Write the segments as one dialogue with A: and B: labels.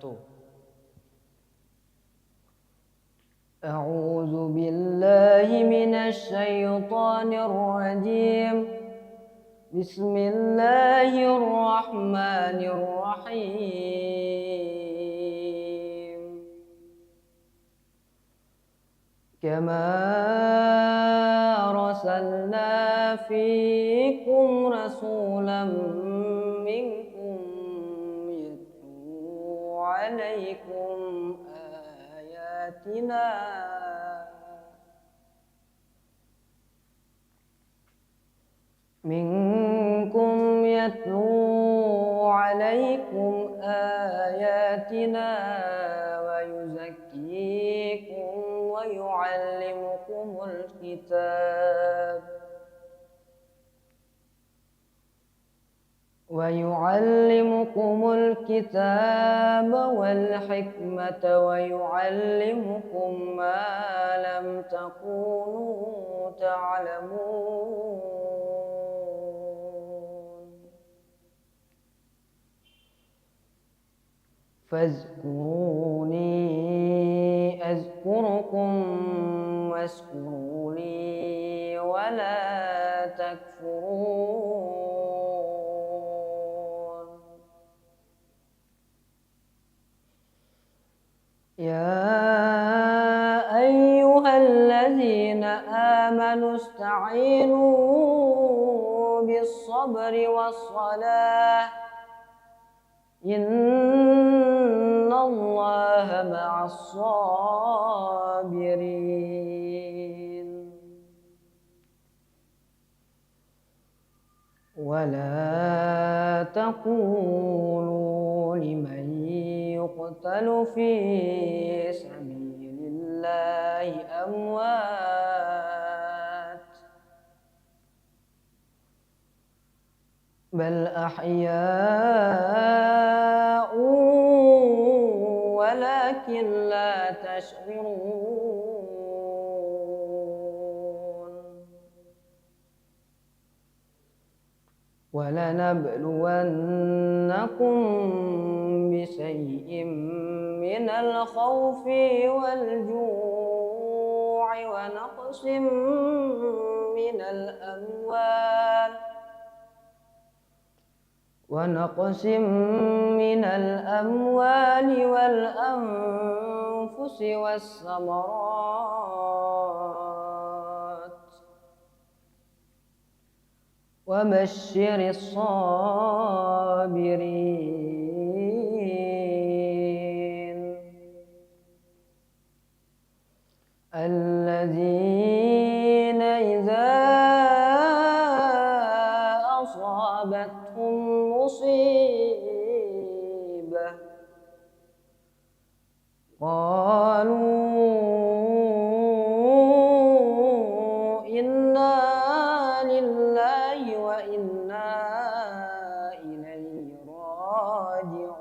A: wabarakatuh. A'udzu billahi minasy syaithanir rajim. Bismillahirrahmanirrahim. Kama arsalna fiikum rasulan minkum yatlu alaikum ayatina wa yuzakkikum wa yu'allimukumul kitab wal hikmata wa yu'allimukum ma lam takunu ta'lamun. Fazkuruni azkurukum washkuruli wa la takfurun. Ya ayyuhalladzina amanu ista'inu bis-sabri was-salah. Innallaha ma'as-sabirin. Wa la taqulu liman yuqtalu fi sabilillahi amwat, bal ahya'u walakin la tash'urun. Walanabluwannakum bisay'in minal khawfi wal ju'i wa naqsim minal amwali wal anfusi was samarat wa basyiris sabirin alladzina idza asabathum musibah qalu inna lillahi wa inna ilaihi raji'un.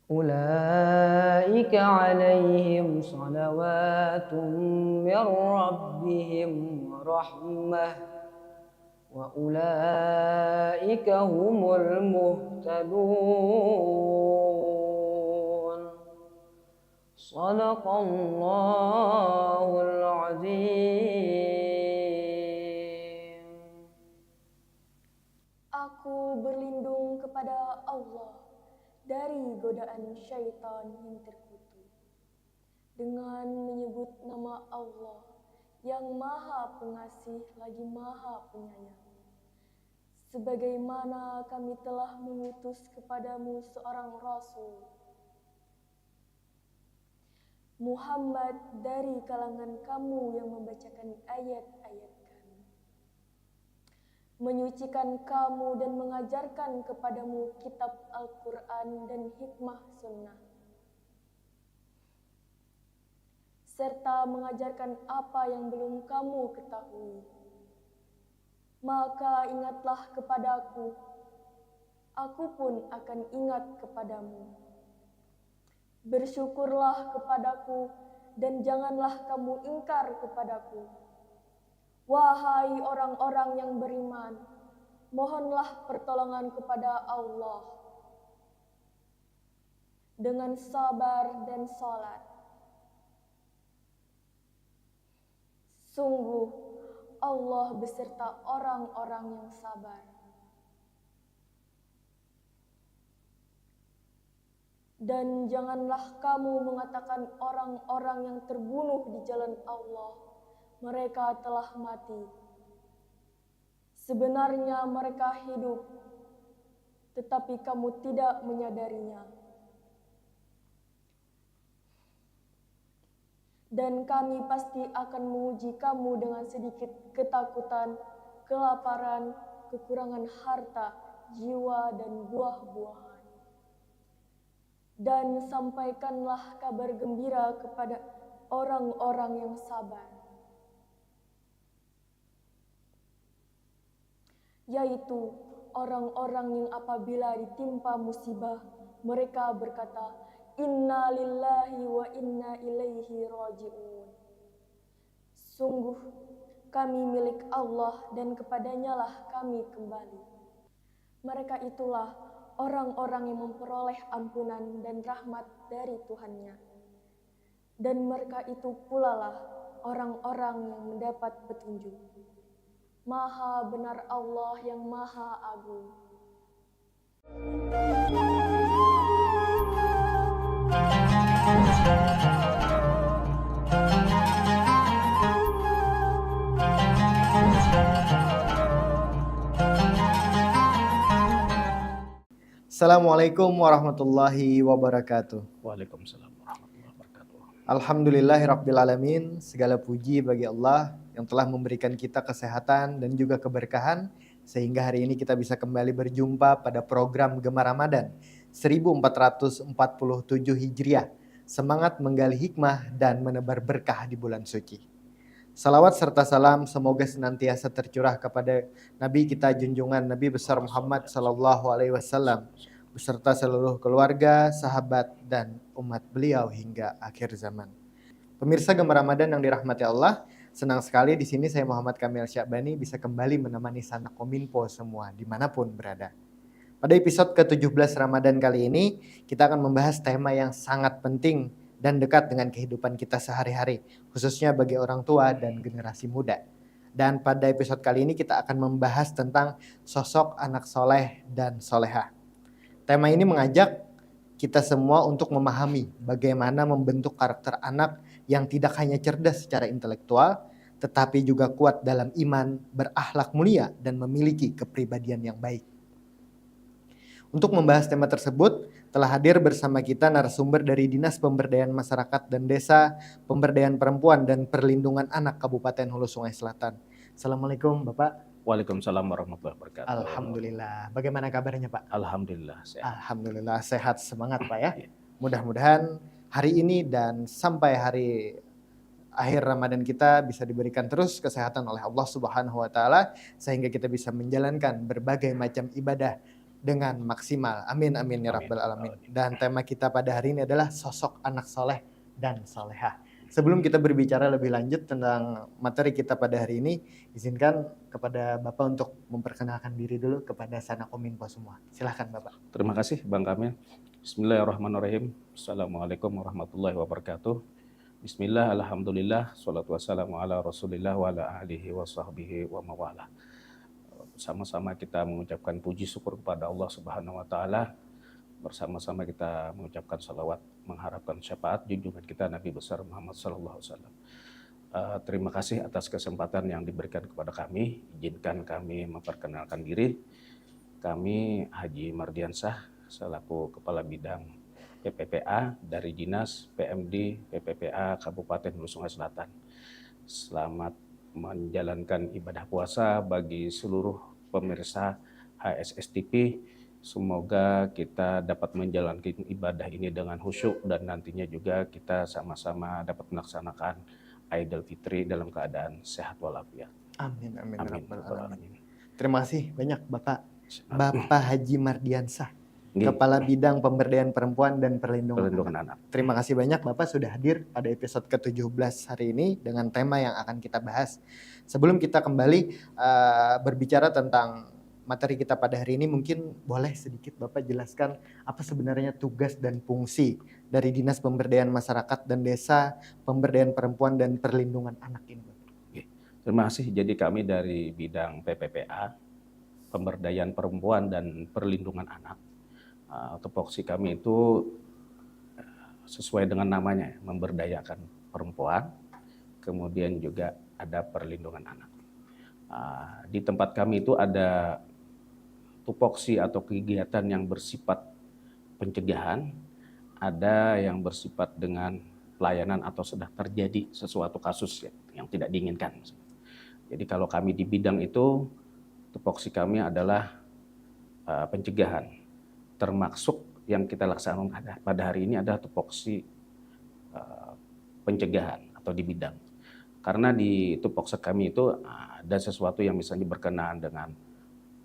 A: Ulaika alaihim salawatun min rabbihim wa rahmah wa ulaika humul muhtadun. Shadaqallahul azim.
B: Aku berlindung kepada Allah dari godaan syaitan yang terkutuk dengan menyebut nama Allah yang Maha Pengasih lagi Maha Penyayang. Sebagaimana kami telah mengutus kepadamu seorang Rasul, Muhammad, dari kalangan kamu yang membacakan ayat-ayat kami, menyucikan kamu dan mengajarkan kepadamu kitab Al-Quran dan hikmah sunnah, serta mengajarkan apa yang belum kamu ketahui. Maka ingatlah kepadaku, aku pun akan ingat kepadamu. Bersyukurlah kepadaku dan janganlah kamu ingkar kepadaku. Wahai orang-orang yang beriman, mohonlah pertolongan kepada Allah dengan sabar dan salat. Sungguh Allah beserta orang-orang yang sabar. Dan janganlah kamu mengatakan orang-orang yang terbunuh di jalan Allah, mereka telah mati. Sebenarnya mereka hidup, tetapi kamu tidak menyadarinya. Dan kami pasti akan menguji kamu dengan sedikit ketakutan, kelaparan, kekurangan harta, jiwa, dan buah-buahan. Dan sampaikanlah kabar gembira kepada orang-orang yang sabar, yaitu orang-orang yang apabila ditimpa musibah, mereka berkata, Inna lillahi wa inna ilaihi raji'un. Sungguh kami milik Allah dan kepadanya lah kami kembali. Mereka itulah orang-orang yang memperoleh ampunan dan rahmat dari Tuhannya. Dan mereka itu pula lah orang-orang yang mendapat petunjuk. Maha benar Allah yang Maha Agung.
C: Assalamualaikum warahmatullahi wabarakatuh.
D: Waalaikumsalam warahmatullahi wabarakatuh.
C: Alhamdulillahirrabbilalamin. Segala puji bagi Allah yang telah memberikan kita kesehatan dan juga keberkahan, sehingga hari ini kita bisa kembali berjumpa pada program Gema Ramadan 1447 Hijriah. Semangat menggali hikmah dan menebar berkah di bulan suci. Salawat serta salam semoga senantiasa tercurah kepada Nabi kita junjungan Nabi besar Muhammad sallallahu alaihi wasallam beserta seluruh keluarga, sahabat dan umat beliau hingga akhir zaman. Pemirsa Gema Ramadan yang dirahmati Allah, senang sekali di sini saya Muhammad Kamil Syakbani bisa kembali menemani sanak kominfo semua dimanapun berada. Pada episode ke-17 Ramadan kali ini kita akan membahas tema yang sangat penting dan dekat dengan kehidupan kita sehari-hari, khususnya bagi orang tua dan generasi muda. Dan pada episode kali ini kita akan membahas tentang sosok anak soleh dan solehah. Tema ini mengajak kita semua untuk memahami bagaimana membentuk karakter anak yang tidak hanya cerdas secara intelektual, tetapi juga kuat dalam iman, berakhlak mulia, dan memiliki kepribadian yang baik. Untuk membahas tema tersebut, telah hadir bersama kita narasumber dari Dinas Pemberdayaan Masyarakat dan Desa, Pemberdayaan Perempuan dan Perlindungan Anak Kabupaten Hulu Sungai Selatan. Assalamualaikum Bapak.
D: Waalaikumsalam warahmatullahi wabarakatuh.
C: Alhamdulillah. Bagaimana kabarnya Pak?
D: Alhamdulillah sehat.
C: Alhamdulillah sehat, semangat Pak ya. Mudah-mudahan hari ini dan sampai hari akhir Ramadan kita bisa diberikan terus kesehatan oleh Allah Subhanahu wa taala sehingga kita bisa menjalankan berbagai macam ibadah dengan maksimal. Amin amin ya rabbal alamin. Dan tema kita pada hari ini adalah sosok anak soleh dan solehah. Sebelum kita berbicara lebih lanjut tentang materi kita pada hari ini, izinkan kepada Bapak untuk memperkenalkan diri dulu kepada sanak kominfo semua. Silahkan Bapak.
D: Terima kasih Bang Kamil. Bismillahirrahmanirrahim. Assalamualaikum warahmatullahi wabarakatuh. Bismillah, alhamdulillah, salatu wassalamu ala rasulillah wa ala alihi wa sahbihi wa mawala. Sama-sama kita mengucapkan puji syukur kepada Allah Subhanahu wa taala. Bersama-sama kita mengucapkan salawat mengharapkan syafaat junjungan kita Nabi besar Muhammad sallallahu alaihi wasallam. Terima kasih atas kesempatan yang diberikan kepada kami. Izinkan kami memperkenalkan diri. Kami Haji Mardiansyah selaku Kepala Bidang PPPA dari Dinas PMD PPPA Kabupaten Hulu Sungai Selatan. Selamat menjalankan ibadah puasa bagi seluruh pemirsa HSS-TV. Semoga kita dapat menjalankan ibadah ini dengan khusyuk dan nantinya juga kita sama-sama dapat melaksanakan Idul Fitri dalam keadaan sehat walafiat.
C: Amin amin,
D: Amin.
C: rabbal alamin. Terima kasih banyak Bapak Haji Mardiansyah, Kepala Bidang Pemberdayaan Perempuan dan Perlindungan
D: Anak.
C: Terima kasih banyak Bapak sudah hadir pada episode ke-17 hari ini dengan tema yang akan kita bahas. Sebelum kita kembali berbicara tentang materi kita pada hari ini, mungkin boleh sedikit Bapak jelaskan apa sebenarnya tugas dan fungsi dari Dinas Pemberdayaan Masyarakat dan Desa, Pemberdayaan Perempuan dan Perlindungan Anak ini, Bapak?
D: Oke. Terima kasih. Jadi kami dari bidang PPPA, Pemberdayaan Perempuan dan Perlindungan Anak. Tupoksi kami itu sesuai dengan namanya, memberdayakan perempuan, kemudian juga ada perlindungan anak. Di tempat kami itu ada tupoksi atau kegiatan yang bersifat pencegahan, ada yang bersifat dengan pelayanan atau sudah terjadi sesuatu kasus yang tidak diinginkan. Jadi kalau kami di bidang itu, tupoksi kami adalah pencegahan, termasuk yang kita laksanakan pada hari ini adalah tupoksi pencegahan atau di bidang. Karena di tupoksi kami itu ada sesuatu yang misalnya berkenaan dengan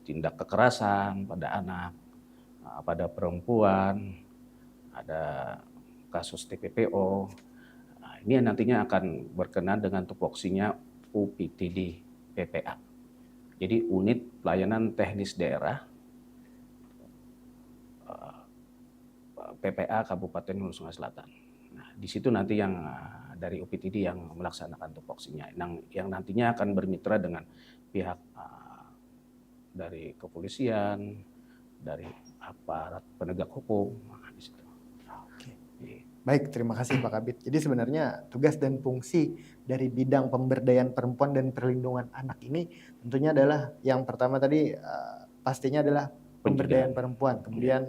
D: tindak kekerasan pada anak, pada perempuan, ada kasus TPPO. Ini nantinya akan berkenaan dengan tupoksinya UPTD PPA. Jadi unit pelayanan teknis daerah PPA Kabupaten Hulu Sungai Selatan. Nah, di situ nanti yang dari UPTD yang melaksanakan tupoksinya, yang nantinya akan bermitra dengan pihak dari kepolisian, dari aparat penegak hukum. Nah, di situ.
C: Oke. Baik, terima kasih Pak Kabid. Jadi sebenarnya tugas dan fungsi dari bidang pemberdayaan perempuan dan perlindungan anak ini tentunya adalah yang pertama tadi pastinya adalah pemberdayaan perempuan, kemudian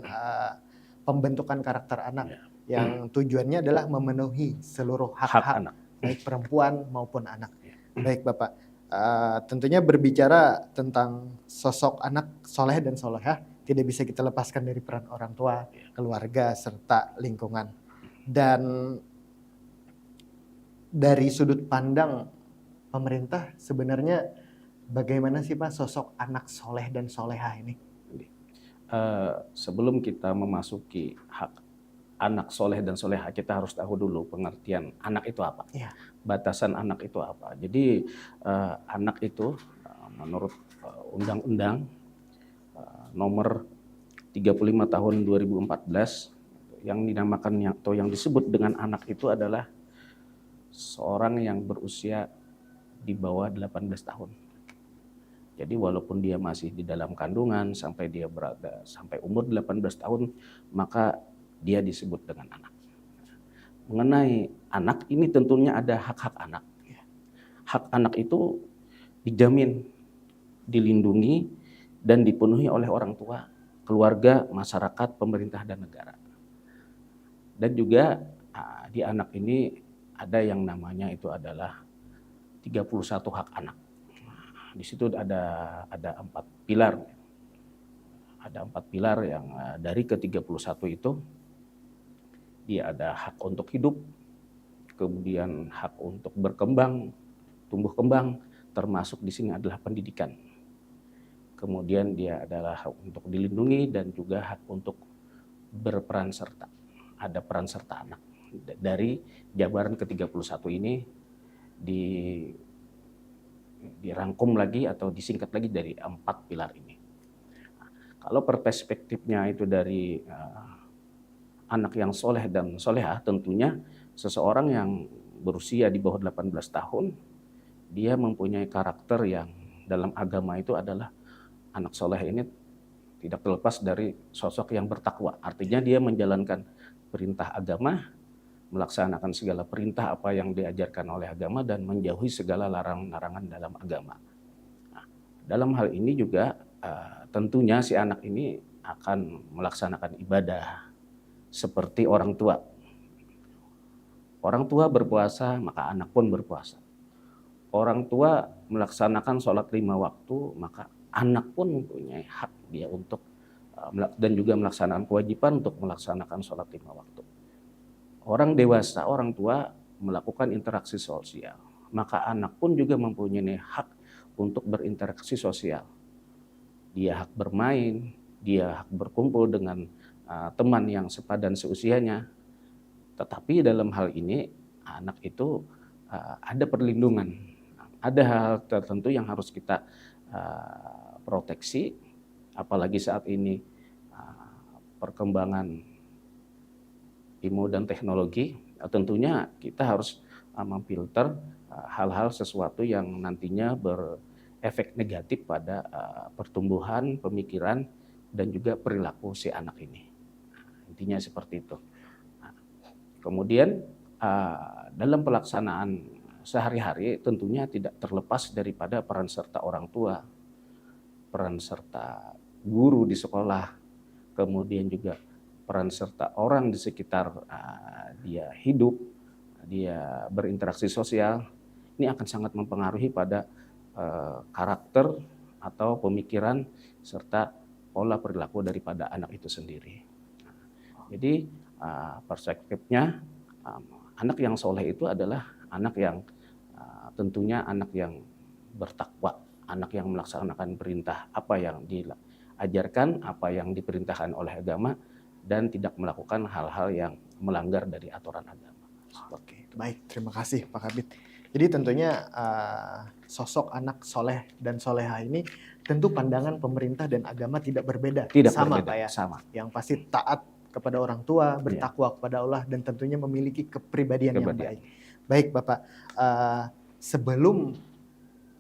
C: pembentukan karakter anak yang tujuannya adalah memenuhi seluruh hak-hak
D: anak,
C: baik perempuan maupun anak. Baik Bapak, tentunya berbicara tentang sosok anak soleh dan solehah tidak bisa kita lepaskan dari peran orang tua, keluarga, serta lingkungan. Dan dari sudut pandang pemerintah sebenarnya bagaimana sih Pak sosok anak soleh dan solehah ini?
D: Sebelum kita memasuki hak anak soleh dan solehah, kita harus tahu dulu pengertian anak itu apa, batasan anak itu apa. Jadi anak itu menurut Undang-Undang nomor 35 tahun 2014 yang dinamakan atau yang disebut dengan anak itu adalah seorang yang berusia di bawah 18 tahun. Jadi walaupun dia masih di dalam kandungan sampai dia berada sampai umur 18 tahun, maka dia disebut dengan anak. Mengenai anak ini tentunya ada hak-hak anak. Hak anak itu dijamin, dilindungi, dan dipenuhi oleh orang tua, keluarga, masyarakat, pemerintah, dan negara. Dan juga di anak ini ada yang namanya itu adalah 31 hak anak. Di situ ada 4 pilar. Ada 4 pilar yang dari ke-31 itu dia ada hak untuk hidup, kemudian hak untuk berkembang, tumbuh kembang, termasuk di sini adalah pendidikan. Kemudian dia adalah hak untuk dilindungi dan juga hak untuk berperan serta. Ada peran serta anak. Dari jabaran ke-31 ini dirangkum lagi atau disingkat lagi dari 4 pilar ini. Nah, kalau perspektifnya itu dari anak yang soleh dan solehah, tentunya seseorang yang berusia di bawah 18 tahun, dia mempunyai karakter yang dalam agama itu adalah anak soleh ini tidak terlepas dari sosok yang bertakwa. Artinya dia menjalankan perintah agama, melaksanakan segala perintah apa yang diajarkan oleh agama dan menjauhi segala larangan-larangan dalam agama. Nah, dalam hal ini juga tentunya si anak ini akan melaksanakan ibadah seperti orang tua. Orang tua berpuasa, maka anak pun berpuasa. Orang tua melaksanakan sholat 5 waktu, maka anak pun mempunyai hak dia untuk dan juga melaksanakan kewajiban untuk melaksanakan sholat 5 waktu. Orang dewasa, orang tua melakukan interaksi sosial, maka anak pun juga mempunyai hak untuk berinteraksi sosial. Dia hak bermain, dia hak berkumpul dengan teman yang sepadan seusianya. Tetapi dalam hal ini anak itu ada perlindungan, ada hal tertentu yang harus kita proteksi apalagi saat ini perkembangan ilmu dan teknologi, tentunya kita harus memfilter hal-hal sesuatu yang nantinya berefek negatif pada pertumbuhan, pemikiran, dan juga perilaku si anak ini. Intinya seperti itu. Nah, kemudian dalam pelaksanaan sehari-hari tentunya tidak terlepas daripada peran serta orang tua, peran serta guru di sekolah, kemudian juga peran serta orang di sekitar dia hidup, dia berinteraksi sosial. Ini akan sangat mempengaruhi pada karakter atau pemikiran serta pola perilaku daripada anak itu sendiri. Jadi perspektifnya anak yang soleh itu adalah anak yang tentunya anak yang bertakwa, anak yang melaksanakan perintah apa yang diajarkan, apa yang diperintahkan oleh agama, dan tidak melakukan hal-hal yang melanggar dari aturan agama.
C: Oke, baik, terima kasih Pak Kabid. Jadi tentunya sosok anak soleh dan soleha ini tentu pandangan pemerintah dan agama tidak berbeda.
D: Tidak
C: sama
D: berbeda,
C: Pak ya.
D: sama.
C: Yang pasti taat kepada orang tua, bertakwa kepada Allah, dan tentunya memiliki kepribadian yang baik. Baik Bapak, sebelum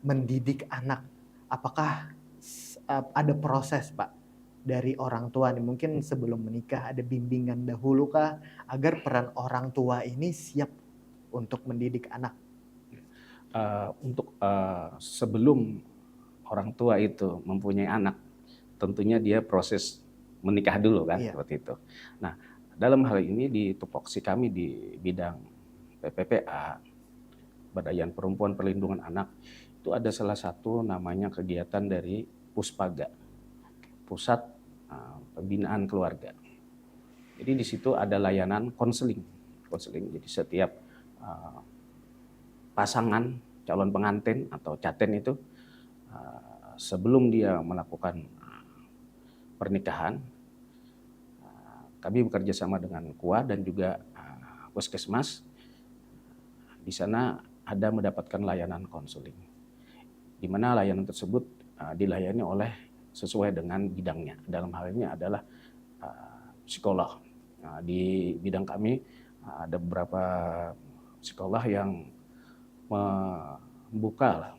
C: mendidik anak, apakah ada proses Pak dari orang tua nih? Mungkin sebelum menikah ada bimbingan dahulu kah agar peran orang tua ini siap untuk mendidik anak?
D: Untuk sebelum orang tua itu mempunyai anak, tentunya dia proses menikah dulu kan, seperti itu. Nah, dalam hal ini di tupoksi kami di bidang PPPA, Badayan Perempuan Perlindungan Anak, itu ada salah satu namanya kegiatan dari Puspaga, Pusat Pembinaan Keluarga. Jadi di situ ada layanan konseling. Jadi setiap pasangan calon pengantin atau caten itu sebelum dia melakukan pernikahan, kami bekerja sama dengan KUA dan juga Puskesmas. Di sana ada mendapatkan layanan konseling, di mana layanan tersebut dilayani oleh sesuai dengan bidangnya. Dalam hal ini adalah psikolog. Di bidang kami ada beberapa psikolog yang membuka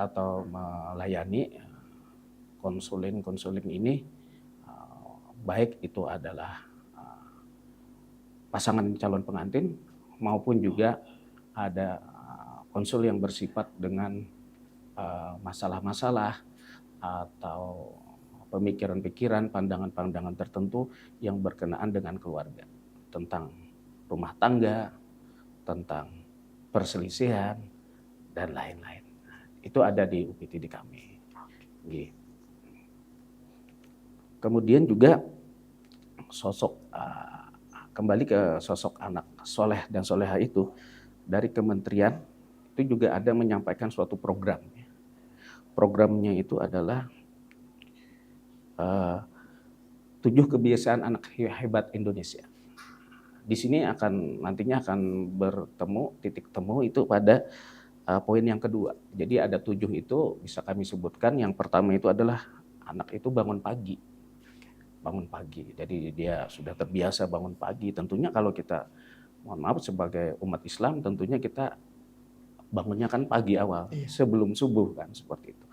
D: atau melayani konseling ini, baik itu adalah pasangan calon pengantin maupun juga ada konsul yang bersifat dengan masalah-masalah atau pemikiran-pikiran, pandangan-pandangan tertentu yang berkenaan dengan keluarga, tentang rumah tangga, tentang perselisihan, dan lain-lain. Itu ada di UPT di kami. Kemudian juga kembali ke sosok anak soleh dan soleha itu, dari kementerian itu juga ada menyampaikan suatu program. Programnya itu adalah 7 kebiasaan anak hebat Indonesia. Di sini nantinya akan bertemu, titik temu itu pada poin yang kedua. Jadi ada 7 itu bisa kami sebutkan. Yang pertama itu adalah anak itu bangun pagi. Jadi dia sudah terbiasa bangun pagi. Tentunya kalau kita, mohon maaf, sebagai umat Islam tentunya kita bangunnya kan pagi awal, sebelum subuh kan, seperti itu.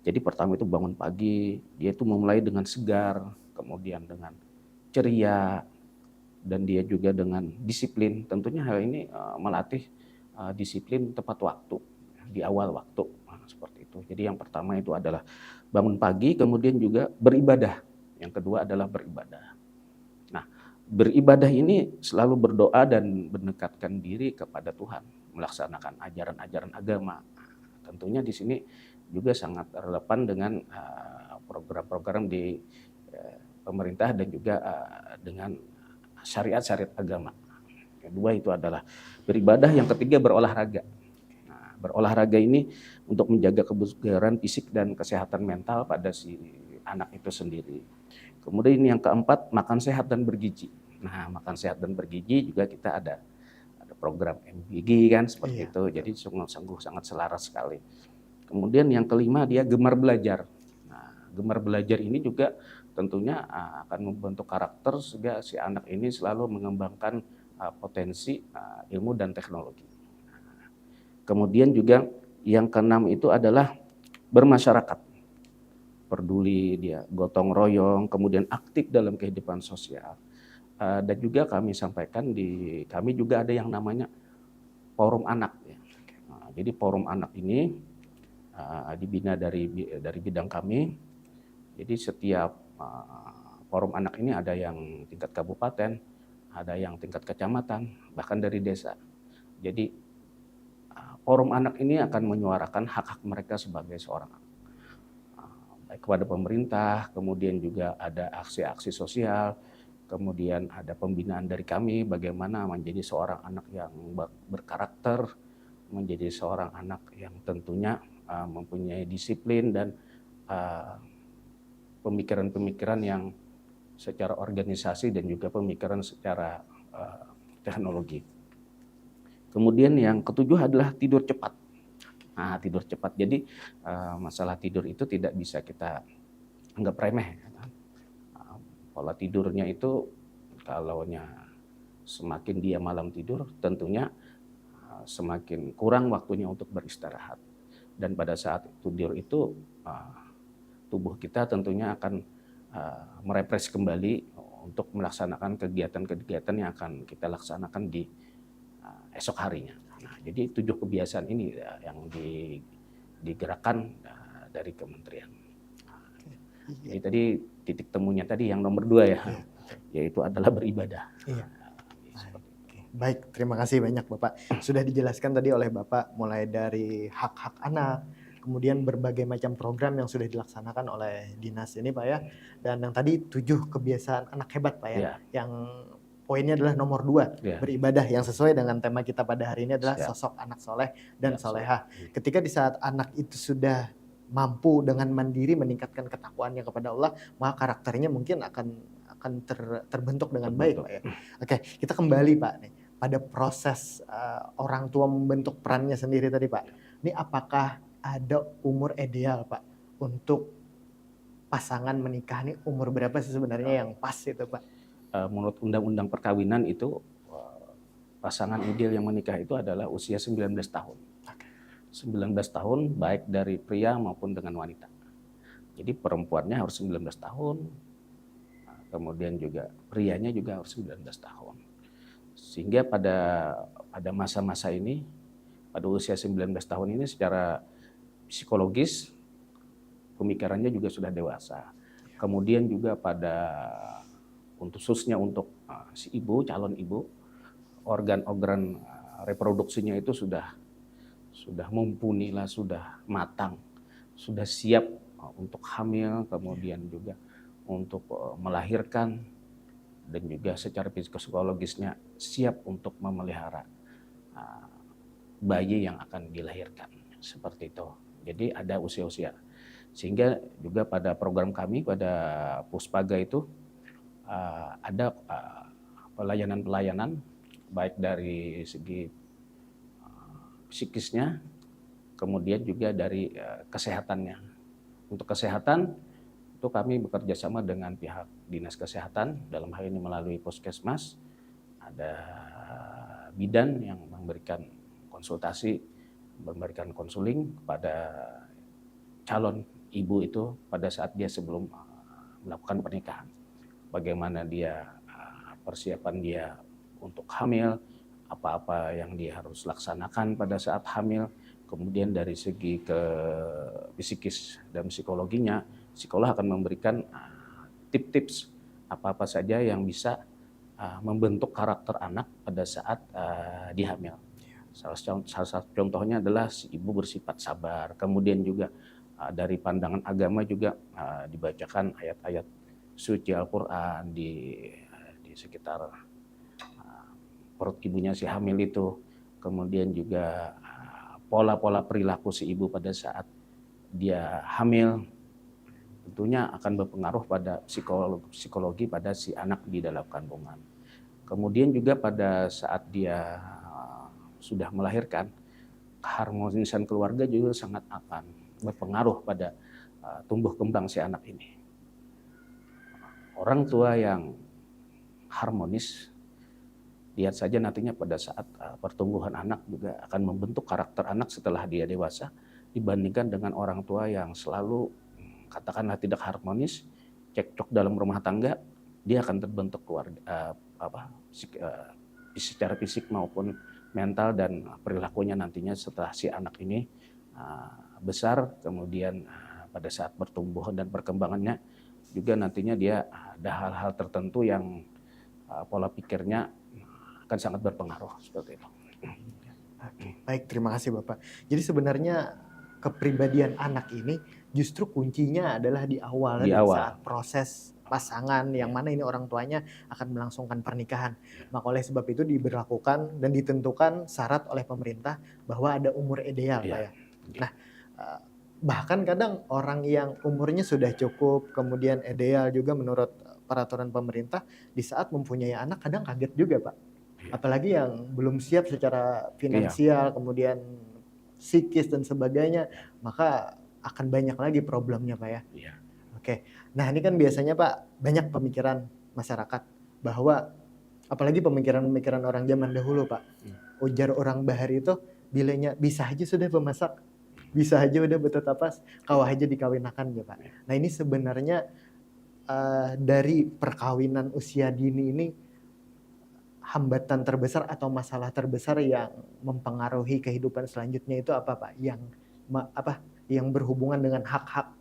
D: Jadi pertama itu bangun pagi, dia itu memulai dengan segar, kemudian dengan ceria, dan dia juga dengan disiplin. Tentunya hal ini melatih disiplin tepat waktu, di awal waktu, seperti itu. Jadi yang pertama itu adalah bangun pagi, kemudian juga beribadah. Yang kedua adalah beribadah. Nah, beribadah ini selalu berdoa dan mendekatkan diri kepada Tuhan, melaksanakan ajaran-ajaran agama. Tentunya di sini juga sangat relevan dengan program-program di pemerintah dan juga dengan syariat-syariat agama. Kedua itu adalah beribadah, yang ketiga berolahraga. Nah, berolahraga ini untuk menjaga kebugaran fisik dan kesehatan mental pada si anak itu sendiri. Kemudian yang keempat, makan sehat dan bergizi. Nah, makan sehat dan bergizi juga kita ada program MBG kan, seperti itu. Jadi sungguh sangat selaras sekali. Kemudian yang kelima, dia gemar belajar. Nah, gemar belajar ini juga tentunya akan membentuk karakter sehingga si anak ini selalu mengembangkan potensi ilmu dan teknologi. Kemudian juga yang keenam itu adalah bermasyarakat, peduli dia, gotong royong, kemudian aktif dalam kehidupan sosial. Dan juga kami sampaikan kami juga ada yang namanya forum anak. Ya. Jadi forum anak ini dibina dari bidang kami. Jadi setiap forum anak ini ada yang tingkat kabupaten, ada yang tingkat kecamatan, bahkan dari desa. Jadi forum anak ini akan menyuarakan hak-hak mereka sebagai seorang anak. Baik kepada pemerintah, kemudian juga ada aksi-aksi sosial, kemudian ada pembinaan dari kami bagaimana menjadi seorang anak yang berkarakter, menjadi seorang anak yang tentunya mempunyai disiplin dan pemikiran-pemikiran yang secara organisasi dan juga pemikiran secara teknologi. Kemudian yang ketujuh adalah tidur cepat. Nah, tidur cepat. Jadi masalah tidur itu tidak bisa kita anggap remeh. Pola tidurnya itu kalau semakin dia malam tidur, tentunya semakin kurang waktunya untuk beristirahat. Dan pada saat tidur itu tubuh kita tentunya akan merefresh kembali untuk melaksanakan kegiatan-kegiatan yang akan kita laksanakan di esok harinya. Nah, jadi 7 kebiasaan ini yang digerakkan dari kementerian. Jadi tadi titik temunya tadi yang nomor 2 ya, yaitu adalah beribadah.
C: Iya. Baik, terima kasih banyak Bapak. Sudah dijelaskan tadi oleh Bapak mulai dari hak-hak anak, kemudian berbagai macam program yang sudah dilaksanakan oleh dinas ini Pak ya. Dan yang tadi 7 kebiasaan anak hebat Pak ya.
D: Ya.
C: Yang poinnya adalah nomor 2,
D: Ya.
C: beribadah, yang sesuai dengan tema kita pada hari ini adalah sosok anak soleh dan solehah. Ketika di saat anak itu sudah mampu dengan mandiri meningkatkan ketakwaannya kepada Allah, maka karakternya mungkin akan terbentuk dengan baik Pak ya. Oke, kita kembali Pak nih pada proses orang tua membentuk perannya sendiri tadi Pak. Ini apakah ada umur ideal Pak untuk pasangan menikah, nih umur berapa sih sebenarnya yang pas itu Pak?
D: Menurut undang-undang perkawinan itu pasangan ideal yang menikah itu adalah usia 19 tahun. 19 tahun baik dari pria maupun dengan wanita. Jadi perempuannya harus 19 tahun, kemudian juga prianya juga harus 19 tahun. Sehingga pada masa-masa ini, pada usia 19 tahun ini secara psikologis pemikirannya juga sudah dewasa. Kemudian juga khususnya untuk si ibu, calon ibu, organ-organ reproduksinya itu sudah mumpuni lah, sudah matang, sudah siap untuk hamil, kemudian juga untuk melahirkan, dan juga secara psikologisnya siap untuk memelihara bayi yang akan dilahirkan, seperti itu. Jadi ada usia-usia. Sehingga juga pada program kami pada Puspaga itu ada pelayanan-pelayanan baik dari segi psikisnya, kemudian juga dari kesehatannya. Untuk kesehatan itu kami bekerja sama dengan pihak dinas kesehatan, dalam hal ini melalui puskesmas, ada bidan yang memberikan konsultasi, memberikan konseling kepada calon ibu itu pada saat dia sebelum melakukan pernikahan. Bagaimana dia persiapan dia untuk hamil, apa-apa yang dia harus laksanakan pada saat hamil, kemudian dari segi psikis dan psikologinya, psikolog akan memberikan tips-tips apa-apa saja yang bisa membentuk karakter anak pada saat dia hamil. Salah satu contohnya adalah si ibu bersifat sabar, kemudian juga dari pandangan agama juga dibacakan ayat-ayat suci Al-Quran di sekitar perut ibunya si hamil itu. Kemudian juga pola-pola perilaku si ibu pada saat dia hamil tentunya akan berpengaruh pada psikologi pada si anak di dalam kandungan. Kemudian juga pada saat dia sudah melahirkan, keharmonisan keluarga juga sangat akan berpengaruh pada tumbuh kembang si anak ini. Orang tua yang harmonis, lihat saja nantinya pada saat pertumbuhan anak juga akan membentuk karakter anak setelah dia dewasa, dibandingkan dengan orang tua yang selalu katakanlah tidak harmonis, cekcok dalam rumah tangga, dia akan terbentuk keluarga secara fisik maupun mental dan perilakunya nantinya setelah si anak ini besar, kemudian pada saat pertumbuhan dan perkembangannya juga nantinya dia ada hal-hal tertentu yang pola pikirnya akan sangat berpengaruh seperti itu.
C: Oke, baik, terima kasih Bapak. Jadi sebenarnya kepribadian anak ini justru kuncinya adalah di awal,
D: Di awal.
C: saat proses pasangan yang mana ini orang tuanya akan melangsungkan pernikahan. Maka oleh sebab itu diberlakukan dan ditentukan syarat oleh pemerintah bahwa ada umur ideal, Pak ya. Nah, bahkan kadang orang yang umurnya sudah cukup, kemudian ideal juga menurut peraturan pemerintah, di saat mempunyai anak kadang kaget juga, Pak. Apalagi yang belum siap secara finansial, kemudian psikis dan sebagainya, maka akan banyak lagi problemnya, Pak ya. Oke, nah ini kan biasanya Pak banyak pemikiran masyarakat bahwa apalagi pemikiran-pemikiran orang zaman dahulu Pak, ujar orang bahari itu bilanya bisa aja sudah pemasak, bisa aja udah betetapas, kawah aja dikawinakan ya Pak. Nah ini sebenarnya dari perkawinan usia dini ini hambatan terbesar atau masalah terbesar yang mempengaruhi kehidupan selanjutnya itu apa Pak? Yang berhubungan dengan hak-hak.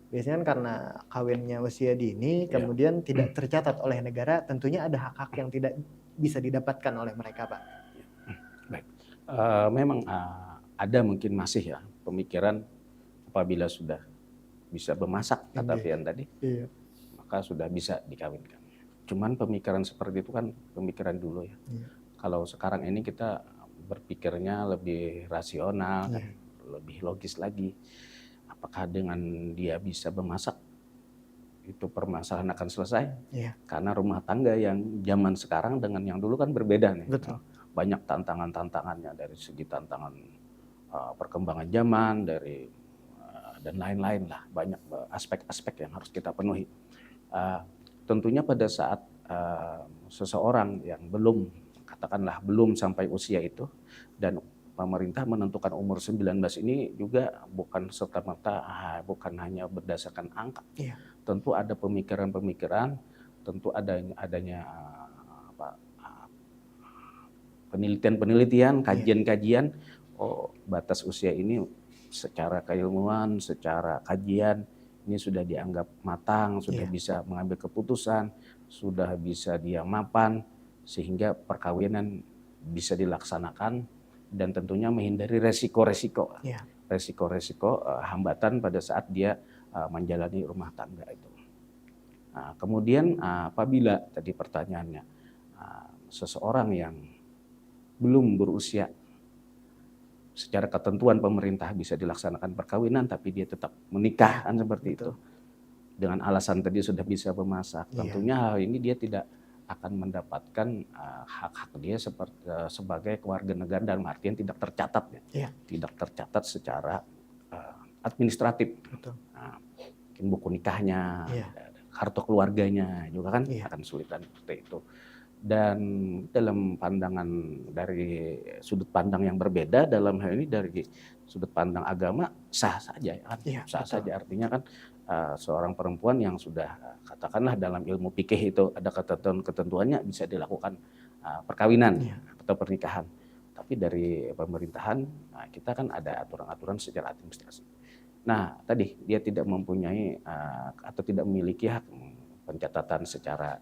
C: Biasanya kan karena kawinnya usia dini, kemudian tidak tercatat oleh negara, tentunya ada hak-hak yang tidak bisa didapatkan oleh mereka, Pak.
D: Baik, memang ada mungkin masih ya pemikiran apabila sudah bisa memasak, kata Fian tadi, maka sudah bisa dikawinkan. Cuman pemikiran seperti itu kan pemikiran dulu ya. Kalau sekarang ini kita berpikirnya lebih rasional, kan, lebih logis lagi. Apakah dengan dia bisa memasak itu permasalahan akan selesai? Karena rumah tangga yang zaman sekarang dengan yang dulu kan berbeda nih.
C: Betul.
D: Banyak tantangan-tantangannya dari segi tantangan perkembangan zaman, dan lain-lain lah. Banyak aspek-aspek yang harus kita penuhi. Tentunya pada saat seseorang yang katakanlah belum sampai usia itu, dan pemerintah menentukan umur 19 ini juga bukan serta-merta bukan hanya berdasarkan angka. Tentu ada pemikiran-pemikiran, tentu adanya penelitian-penelitian, kajian-kajian. Batas usia ini secara keilmuan, secara kajian ini sudah dianggap matang, sudah bisa mengambil keputusan, sudah bisa dia mapan, sehingga perkawinan bisa dilaksanakan. Dan tentunya menghindari resiko-resiko hambatan pada saat dia menjalani rumah tangga itu. Kemudian apabila tadi pertanyaannya seseorang yang belum berusia, secara ketentuan pemerintah bisa dilaksanakan perkawinan tapi dia tetap menikah kan seperti itu dengan alasan tadi sudah bisa memasak, tentunya hal ini dia tidak akan mendapatkan hak-hak dia sebagai keluarga negara dalam artian tidak tercatat tidak tercatat secara administratif. Mungkin buku nikahnya, kartu keluarganya juga kan akan sulitan seperti itu. Dan dalam pandangan dari sudut pandang yang berbeda dalam hal ini dari sudut pandang agama sah saja kan, sah saja artinya kan seorang perempuan yang sudah katakanlah dalam ilmu fikih itu ada ketentuannya bisa dilakukan perkawinan atau pernikahan. Tapi dari pemerintahan kita kan ada aturan-aturan secara administrasi. Nah tadi dia tidak mempunyai atau tidak memiliki hak pencatatan secara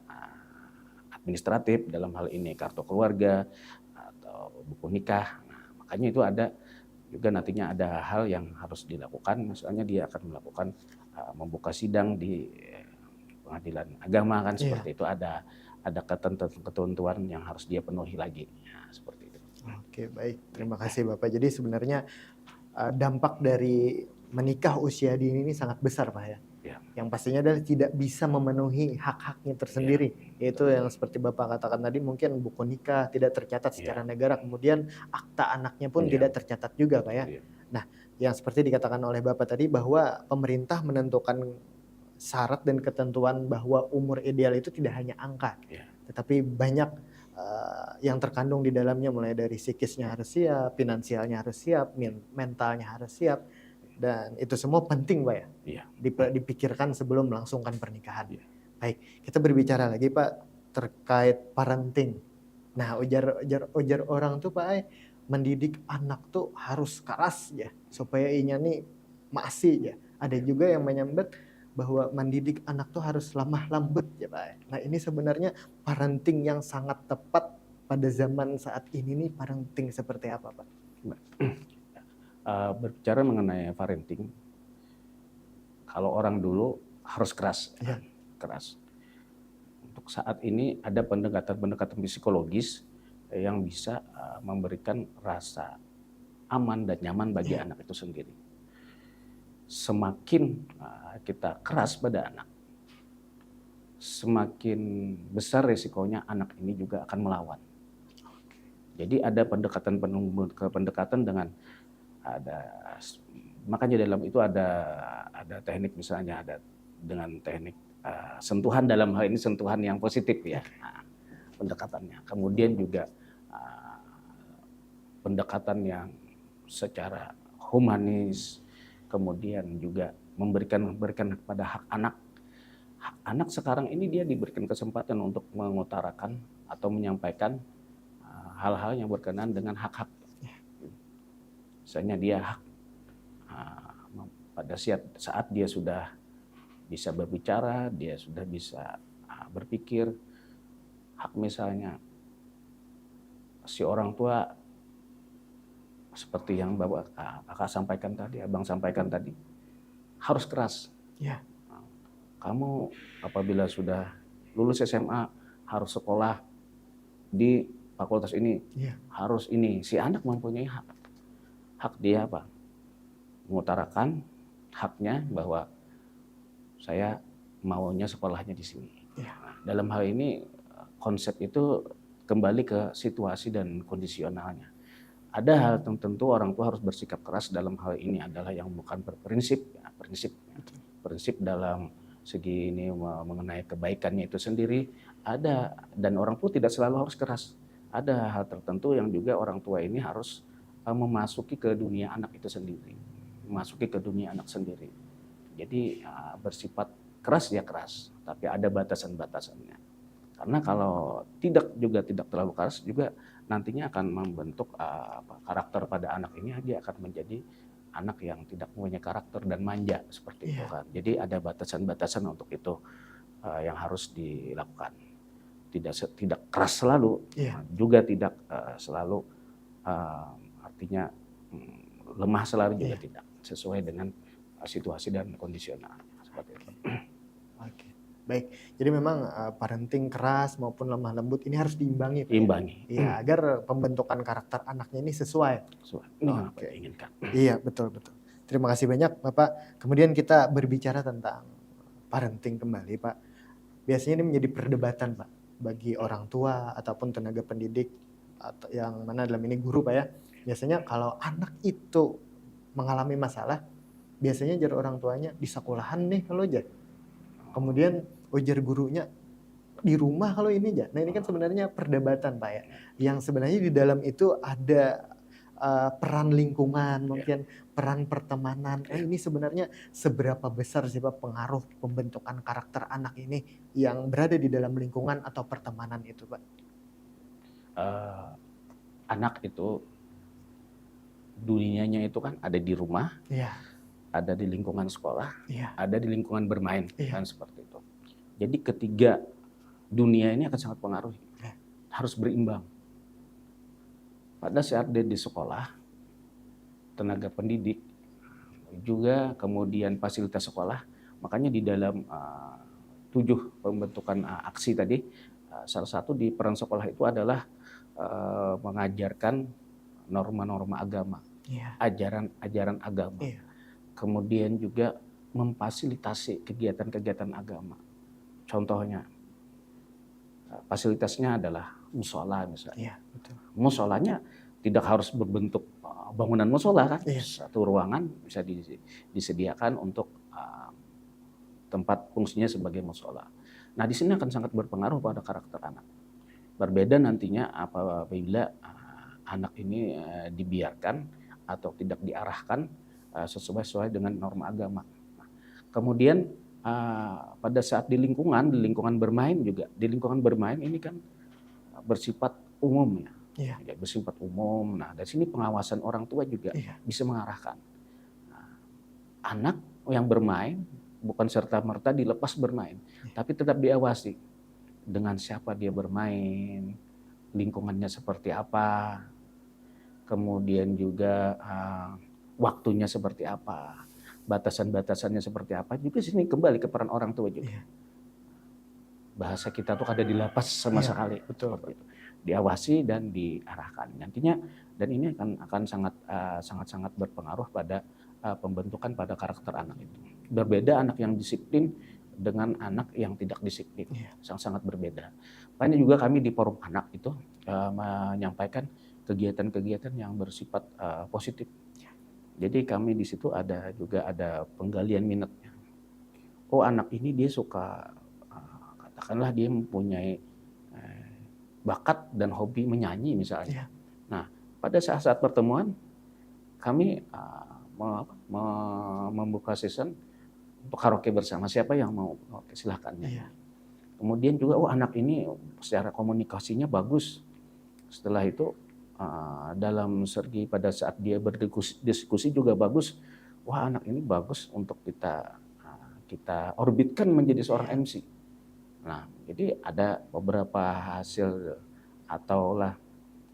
D: administratif dalam hal ini kartu keluarga atau buku nikah. Nah, makanya itu ada juga nantinya ada hal yang harus dilakukan, misalnya dia akan melakukan membuka sidang di pengadilan agama kan seperti itu, ada ketentuan yang harus dia penuhi lagi seperti itu.
C: Oke, baik, terima kasih Bapak. Jadi sebenarnya dampak dari menikah usia dini ini sangat besar Pak ya. Yang pastinya adalah tidak bisa memenuhi hak-haknya tersendiri, yaitu yang seperti Bapak katakan tadi, mungkin buku nikah tidak tercatat secara negara, kemudian akta anaknya pun tidak tercatat juga Pak ya. Nah, yang seperti dikatakan oleh Bapak tadi bahwa pemerintah menentukan syarat dan ketentuan bahwa umur ideal itu tidak hanya angka,
D: Ya.
C: tetapi banyak yang terkandung di dalamnya, mulai dari psikisnya harus siap, finansialnya harus siap, mentalnya harus siap, dan itu semua penting Pak ya,
D: Iya.
C: dipikirkan sebelum melangsungkan pernikahan.
D: Iya.
C: Baik, kita berbicara lagi Pak terkait parenting. Nah, ujar orang tuh Pak, mendidik anak tuh harus keras ya, supaya inya nih masih ya. Ada juga yang menyambat bahwa mendidik anak tuh harus lemah lembut ya Pak. Nah, ini sebenarnya parenting yang sangat tepat pada zaman saat ini nih, parenting seperti apa Pak?
D: Berbicara mengenai parenting, kalau orang dulu harus keras,
C: Iya.
D: keras. Untuk saat ini ada pendekatan-pendekatan psikologis yang bisa memberikan rasa aman dan nyaman bagi anak itu sendiri. Semakin kita keras pada anak, semakin besar resikonya anak ini juga akan melawan. Jadi ada pendekatan dengan makanya dalam itu ada teknik, misalnya ada dengan teknik sentuhan, dalam hal ini sentuhan yang positif ya, pendekatannya. Kemudian juga pendekatan yang secara humanis, kemudian juga memberikan kepada hak anak. Hak anak sekarang ini dia diberikan kesempatan untuk mengutarakan atau menyampaikan hal-hal yang berkenaan dengan hak-hak. Misalnya dia hak pada saat dia sudah bisa berbicara, dia sudah bisa berpikir, hak misalnya si orang tua seperti yang Kakak sampaikan tadi, Abang sampaikan tadi, harus keras.
C: Ya.
D: Kamu apabila sudah lulus SMA harus sekolah di fakultas ini, harus ini. Si anak mempunyai hak. Hak dia apa? Mengutarakan haknya bahwa saya maunya sekolahnya di sini. Nah, dalam hal ini konsep itu kembali ke situasi dan kondisionalnya. Ada hal tertentu orang tua harus bersikap keras dalam hal ini adalah yang bukan berprinsip, prinsip dalam segi ini mengenai kebaikannya itu sendiri ada, dan orang tua tidak selalu harus keras. Ada hal tertentu yang juga orang tua ini harus memasuki ke dunia anak itu sendiri, memasuki ke dunia anak sendiri. Jadi bersifat keras ya keras, tapi ada batasan-batasannya. Karena kalau tidak terlalu keras juga nantinya akan membentuk karakter pada anak ini, dia akan menjadi anak yang tidak punya karakter dan manja seperti itu kan. Jadi ada batasan-batasan untuk itu yang harus dilakukan. Tidak keras selalu, juga tidak selalu artinya lemah selalu juga tidak, sesuai dengan situasi dan kondisionalnya seperti itu.
C: Oke. Baik, jadi memang parenting keras maupun lemah lembut ini harus diimbangi.
D: Diimbangi.
C: Iya, agar pembentukan karakter anaknya ini sesuai.
D: Dengan apa yang diinginkan.
C: Iya, betul. Terima kasih banyak Bapak. Kemudian kita berbicara tentang parenting kembali Pak. Biasanya ini menjadi perdebatan Pak bagi orang tua ataupun tenaga pendidik, atau yang mana dalam ini guru Pak ya. Biasanya kalau anak itu mengalami masalah, biasanya jar orang tuanya di sekolahan nih kalau jar. Kemudian ujar gurunya di rumah kalau ini aja. Nah ini kan sebenarnya perdebatan Pak ya. Yang sebenarnya di dalam itu ada peran lingkungan, mungkin peran pertemanan. Ini sebenarnya seberapa besar sih Pak pengaruh pembentukan karakter anak ini yang berada di dalam lingkungan atau pertemanan itu Pak?
D: Anak itu dunianya itu kan ada di rumah. Ada di lingkungan sekolah, ada di lingkungan bermain, kan seperti itu. Jadi ketiga dunia ini akan sangat pengaruhi, harus berimbang. Pada saat dia di sekolah, tenaga pendidik juga kemudian fasilitas sekolah, makanya di dalam 7 pembentukan aksi tadi, salah satu di peran sekolah itu adalah mengajarkan norma-norma agama, ajaran agama. Kemudian juga memfasilitasi kegiatan-kegiatan agama. Contohnya, fasilitasnya adalah musola misalnya. Musolanya tidak harus berbentuk bangunan musola kan,
C: Iya.
D: satu ruangan bisa disediakan untuk tempat fungsinya sebagai musola. Nah, di sini akan sangat berpengaruh pada karakter anak. Berbeda nantinya apabila anak ini dibiarkan atau tidak diarahkan sesuai dengan norma agama. Nah, kemudian pada saat di lingkungan bermain juga, di lingkungan bermain ini kan bersifat umum ya.
C: Iya.
D: Ya, bersifat umum. Nah, dari sini pengawasan orang tua juga
C: Iya.
D: bisa mengarahkan. Nah, anak yang bermain bukan serta-merta dilepas bermain, tapi tetap diawasi dengan siapa dia bermain, lingkungannya seperti apa, kemudian juga waktunya seperti apa, batasan-batasannya seperti apa. Juga sini kembali ke peran orang tua juga.
C: Iya.
D: Bahasa kita tuh ada di lapas sama
C: Iya,
D: sekali.
C: betul.
D: Seperti itu. Diawasi dan diarahkan. Nantinya dan ini akan sangat berpengaruh pada pembentukan pada karakter anak itu. Berbeda anak yang disiplin dengan anak yang tidak disiplin.
C: Iya.
D: Sangat berbeda. Makanya juga kami di forum anak itu menyampaikan kegiatan-kegiatan yang bersifat positif. Jadi kami di situ ada penggalian minatnya. Oh, anak ini dia suka, katakanlah dia mempunyai bakat dan hobi menyanyi misalnya.
C: Iya.
D: Nah, pada saat pertemuan kami membuka season untuk karaoke bersama. Siapa yang mau? Oke, silahkan.
C: Iya.
D: Kemudian juga anak ini secara komunikasinya bagus. Setelah itu dalam segi pada saat dia berdiskusi juga bagus. Wah, anak ini bagus untuk kita orbitkan menjadi seorang MC. Nah, jadi ada beberapa hasil atau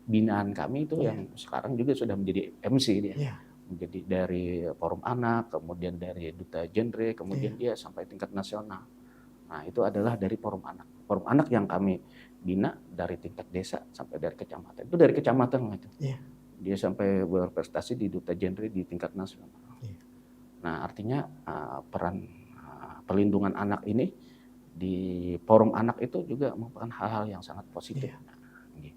D: binaan kami itu yang sekarang juga sudah menjadi MC dia.
C: Iya.
D: Menjadi dari forum anak, kemudian dari duta genre, kemudian dia sampai tingkat nasional. Nah, itu adalah dari forum anak. Forum anak yang kami bina dari tingkat desa sampai dari kecamatan. Itu dari kecamatan itu.
C: Iya.
D: Dia sampai berprestasi di duta genre di tingkat nasional.
C: Iya.
D: Nah, artinya peran perlindungan anak ini di forum anak itu juga merupakan hal-hal yang sangat positif.
C: Iya.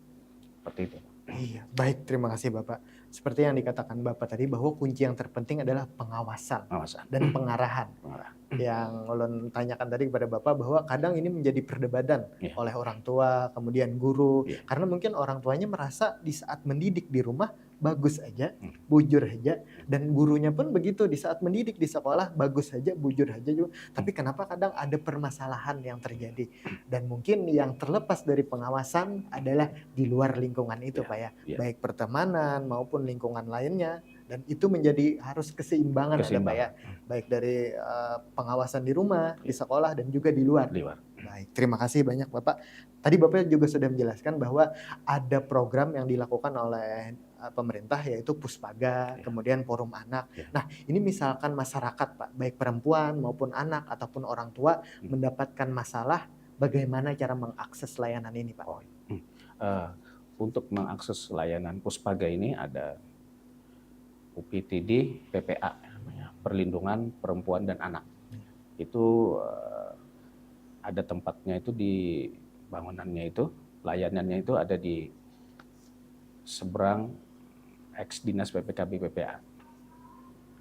D: Seperti itu.
C: Iya, baik, terima kasih Bapak. Seperti yang dikatakan Bapak tadi bahwa kunci yang terpenting adalah pengawasan dan pengarahan. Yang ulun tanyakan tadi kepada Bapak bahwa kadang ini menjadi perdebatan oleh orang tua, kemudian guru, karena mungkin orang tuanya merasa di saat mendidik di rumah bagus aja, bujur aja, dan gurunya pun begitu di saat mendidik di sekolah bagus aja, bujur aja juga. Tapi kenapa kadang ada permasalahan yang terjadi, dan mungkin yang terlepas dari pengawasan adalah di luar lingkungan itu, Pak ya, baik pertemanan maupun lingkungan lainnya, dan itu menjadi harus keseimbangan. Ada Pak ya, baik dari pengawasan di rumah, di sekolah, dan juga di luar. Baik, terima kasih banyak Bapak. Tadi Bapak juga sudah menjelaskan bahwa ada program yang dilakukan oleh pemerintah yaitu Puspaga, kemudian Forum Anak. Nah, ini misalkan masyarakat Pak, baik perempuan maupun anak ataupun orang tua mendapatkan masalah, bagaimana cara mengakses layanan ini Pak?
D: Untuk mengakses layanan Puspaga ini ada UPTD PPA, Perlindungan Perempuan dan Anak. Itu ada tempatnya itu di bangunannya itu, layanannya itu ada di seberang ex dinas PPKB PPA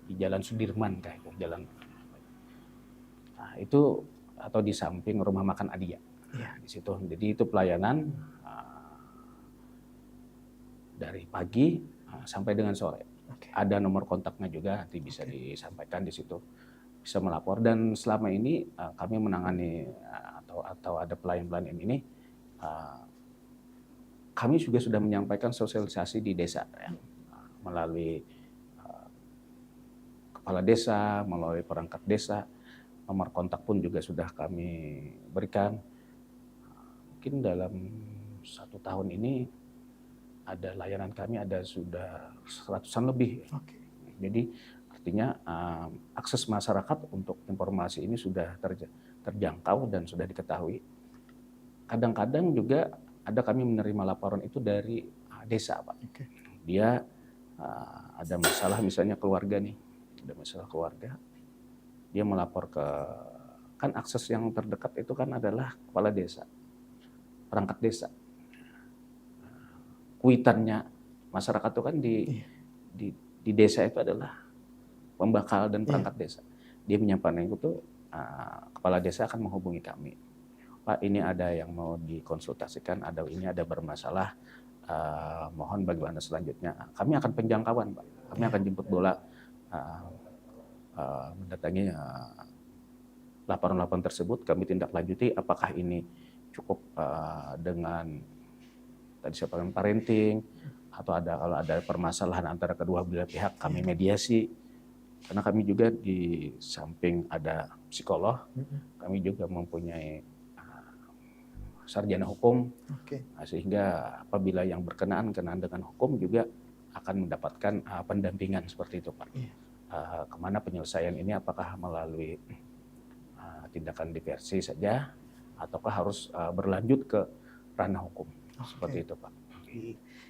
D: di Jalan Sudirman kayak jalan. Nah, itu atau di samping rumah makan Adia. Di situ. Jadi itu pelayanan dari pagi sampai dengan sore. Ada nomor kontaknya juga, nanti bisa disampaikan di situ, bisa melapor. Dan selama ini kami menangani atau ada pelayan-pelayan ini, kami juga sudah menyampaikan sosialisasi di desa ya, melalui kepala desa, melalui perangkat desa, nomor kontak pun juga sudah kami berikan. Mungkin dalam 1 tahun ini ada layanan kami ada sudah 100-an lebih. Jadi artinya akses masyarakat untuk informasi ini sudah terjangkau dan sudah diketahui. Kadang-kadang juga ada kami menerima laporan itu dari desa Pak. Dia ada masalah misalnya keluarga nih, ada masalah keluarga. Dia melapor kan akses yang terdekat itu kan adalah kepala desa, perangkat desa. Kuitannya masyarakat itu kan di desa itu adalah pembakal dan perangkat desa. Dia menyampaikan itu kepala desa akan menghubungi kami. Pak, ini ada yang mau dikonsultasikan, ini ada bermasalah, mohon bagaimana selanjutnya. Kami akan penjangkauan, Pak. Kami akan jemput bola, mendatangi laporan-laporan tersebut, kami tindak lanjuti apakah ini cukup dengan tadi saya pakai parenting, atau kalau ada permasalahan antara kedua belah pihak, kami mediasi. Karena kami juga di samping ada psikolog, kami juga mempunyai sarjana hukum, sehingga apabila yang berkenaan dengan hukum juga akan mendapatkan pendampingan seperti itu, Pak. Kemana penyelesaian ini, apakah melalui tindakan diversi saja, ataukah harus berlanjut ke ranah hukum, seperti itu, Pak.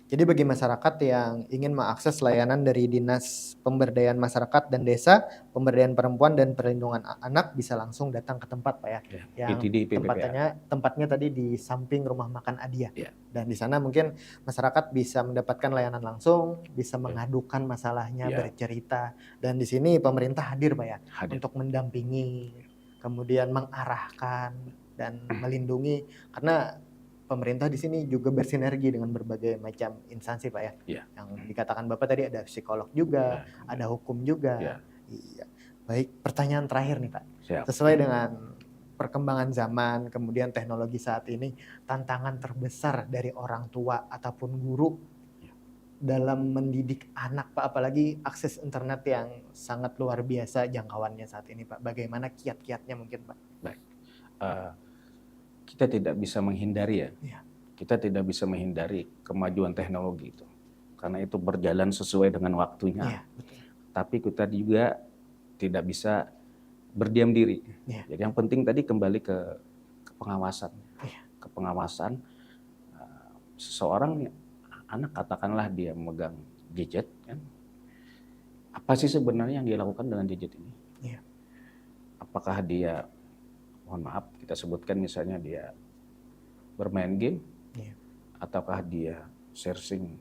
C: Jadi bagi masyarakat yang ingin mengakses layanan dari Dinas Pemberdayaan Masyarakat dan Desa, Pemberdayaan Perempuan dan Perlindungan Anak bisa langsung datang ke tempat, Pak ya. Yang tempatnya tadi di samping Rumah Makan Adia. Dan di sana mungkin masyarakat bisa mendapatkan layanan langsung, bisa mengadukan masalahnya, bercerita. Dan di sini pemerintah hadir, Pak ya, untuk mendampingi, kemudian mengarahkan dan melindungi, karena pemerintah di sini juga bersinergi dengan berbagai macam instansi, Pak ya. Yang dikatakan Bapak tadi ada psikolog juga, ada hukum juga. Iya. Baik, pertanyaan terakhir nih, Pak. Sesuai dengan perkembangan zaman, kemudian teknologi saat ini, tantangan terbesar dari orang tua ataupun guru dalam mendidik anak, Pak, apalagi akses internet yang sangat luar biasa jangkauannya saat ini, Pak. Bagaimana kiat-kiatnya mungkin, Pak?
D: Baik. Kita tidak bisa menghindari kita tidak bisa menghindari kemajuan teknologi itu, karena itu berjalan sesuai dengan waktunya. Tapi kita juga tidak bisa berdiam diri. Jadi yang penting tadi kembali ke pengawasan, ke pengawasan seseorang anak, katakanlah dia memegang gadget, kan? Apa sih sebenarnya yang dia lakukan dengan gadget ini? Apakah dia, mohon maaf, kita sebutkan misalnya dia bermain game, ataukah dia searching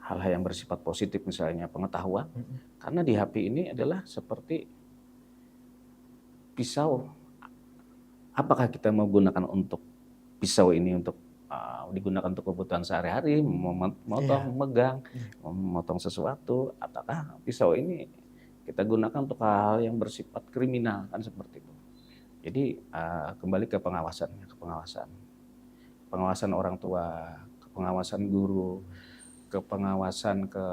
D: hal-hal yang bersifat positif, misalnya pengetahuan. Karena di HP ini adalah seperti pisau. Apakah kita mau gunakan untuk pisau ini untuk digunakan untuk kebutuhan sehari-hari, memotong, memegang, memotong sesuatu, ataukah pisau ini kita gunakan untuk hal yang bersifat kriminal, kan seperti itu. Jadi kembali ke pengawasan orang tua, ke pengawasan guru, ke pengawasan ke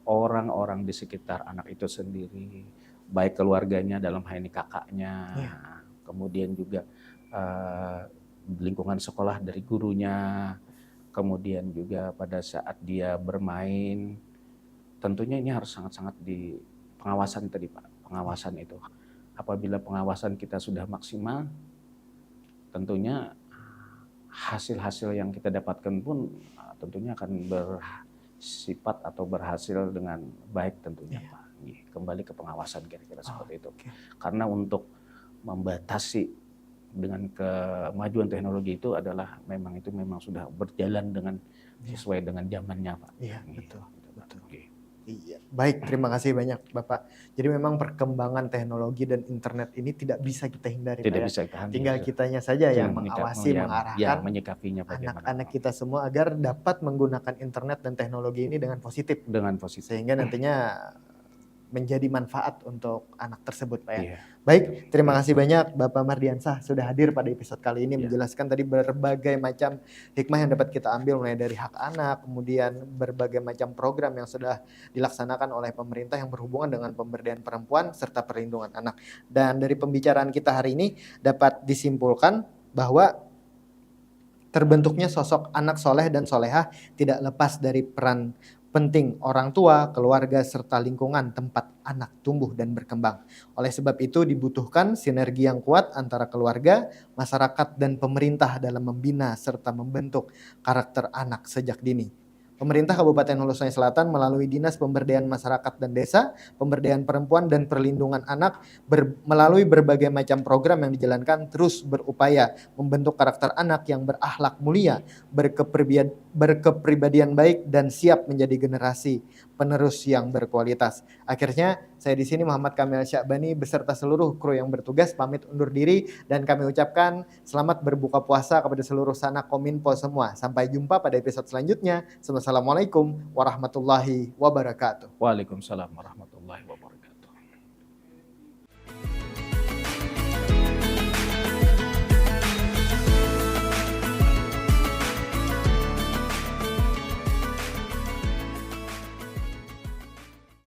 D: orang-orang di sekitar anak itu sendiri, baik keluarganya, dalam hal ini kakaknya, kemudian juga lingkungan sekolah dari gurunya, kemudian juga pada saat dia bermain, tentunya ini harus sangat-sangat di pengawasan tadi, Pak, pengawasan itu. Apabila pengawasan kita sudah maksimal, tentunya hasil-hasil yang kita dapatkan pun tentunya akan bersifat atau berhasil dengan baik tentunya, Pak. Kembali ke pengawasan kira-kira seperti itu. Karena untuk membatasi dengan kemajuan teknologi itu adalah memang sudah berjalan dengan sesuai dengan zamannya, Pak.
C: Iya, betul. Iya, baik, terima kasih banyak Bapak. Jadi memang perkembangan teknologi dan internet ini tidak bisa kita hindari,
D: Tidak
C: Pak,
D: bisa kita hindari.
C: Tinggal kitanya saja yang mengawasi, mengarahkan
D: menyikapinya
C: anak-anak kita semua agar dapat menggunakan internet dan teknologi ini dengan positif. Sehingga nantinya menjadi manfaat untuk anak tersebut, Pak ya. Baik, terima kasih banyak Bapak Mardiansah sudah hadir pada episode kali ini menjelaskan tadi berbagai macam hikmah yang dapat kita ambil, mulai dari hak anak, kemudian berbagai macam program yang sudah dilaksanakan oleh pemerintah yang berhubungan dengan pemberdayaan perempuan serta perlindungan anak. Dan dari pembicaraan kita hari ini dapat disimpulkan bahwa terbentuknya sosok anak soleh dan solehah tidak lepas dari peran penting orang tua, keluarga, serta lingkungan tempat anak tumbuh dan berkembang. Oleh sebab itu dibutuhkan sinergi yang kuat antara keluarga, masyarakat, dan pemerintah dalam membina serta membentuk karakter anak sejak dini. Pemerintah Kabupaten Hulu Sungai Selatan melalui Dinas Pemberdayaan Masyarakat dan Desa, Pemberdayaan Perempuan dan Perlindungan Anak melalui berbagai macam program yang dijalankan terus berupaya membentuk karakter anak yang berakhlak mulia, berkepribadian baik dan siap menjadi generasi penerus yang berkualitas. Akhirnya saya di sini Muhammad Kamil Syakbani beserta seluruh kru yang bertugas pamit undur diri dan kami ucapkan selamat berbuka puasa kepada seluruh sanak kominfo semua. Sampai jumpa pada episode selanjutnya. Assalamualaikum warahmatullahi wabarakatuh.
D: Waalaikumsalam warahmatullahi wabarakatuh.